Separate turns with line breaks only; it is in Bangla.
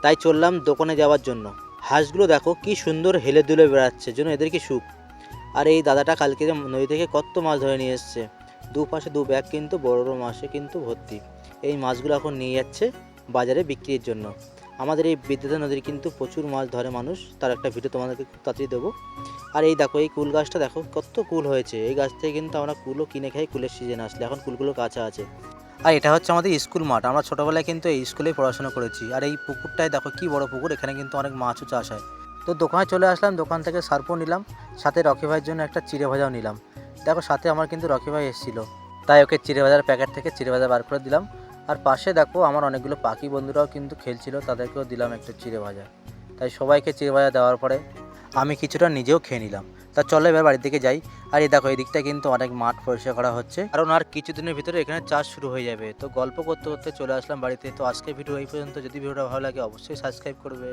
তাই চললাম দোকানে যাওয়ার জন্য। হাঁসগুলো দেখো কি সুন্দর হেলে দুলে বেড়াচ্ছে, যেন এদের কি সুখ। আর এই দাদাটা কালকে যে নদী থেকে কত মাছ ধরে নিয়ে এসছে, দুপাশে দু ব্যাগ কিন্তু বড় বড় মাছে কিন্তু ভর্তি। এই মাছগুলো এখন নিয়ে যাচ্ছে বাজারে বিক্রির জন্য। আমাদের এই বিদ্যুতের নদীর কিন্তু প্রচুর মাছ ধরে মানুষ, তার একটা ভিডিও তোমাদেরকে খুব তাড়াতাড়ি দেবো। আর এই দেখো এই কুল গাছটা দেখো কত কুল হয়েছে, এই গাছ থেকে কিন্তু আমরা কুলও কিনে খাই কুলের সিজন আসলে, এখন কুলগুলো কাঁচা আছে। আর এটা হচ্ছে আমাদের স্কুল মাঠ, আমরা ছোটোবেলায় কিন্তু এই স্কুলেই পড়াশোনা করেছি। আর এই পুকুরটায় দেখো কি বড় পুকুর, এখানে কিন্তু অনেক মাছও চাষ হয়। তো দোকানে চলে আসলাম, দোকান থেকে সার্ফও নিলাম, সাথে রকি ভাইয়ের জন্য একটা চিড়ে ভাজাও নিলাম। দেখো সাথে আমার কিন্তু রকি ভাই এসেছিলো, তাই ওকে চিড়ে ভাজার প্যাকেট থেকে চিড়ে ভাজা বার করে দিলাম। আর পাশে দেখো আমার অনেকগুলো পাখি বন্ধুরাও কিন্তু খেলছিল, তাদেরকেও দিলাম একটু চিড়ে ভাজা। তাই সবাইকে চিড়ে ভাজা দেওয়ার পরে আমি কিছুটা নিজেও খেয়ে নিলাম। তা চলো এবার বাড়ির দিকে যাই। আর এই দেখো এই দিকটা কিন্তু অনেক মাঠ পরিষ্কার করা হচ্ছে, কারণ আর কিছুদিনের ভিতরে এখানে চাষ শুরু হয়ে যাবে। তো গল্প করতে করতে চলে আসলাম বাড়িতে। তো আজকের ভিডিও এই পর্যন্ত, যদি ভিডিওটা ভালো লাগে অবশ্যই সাবস্ক্রাইব করবে।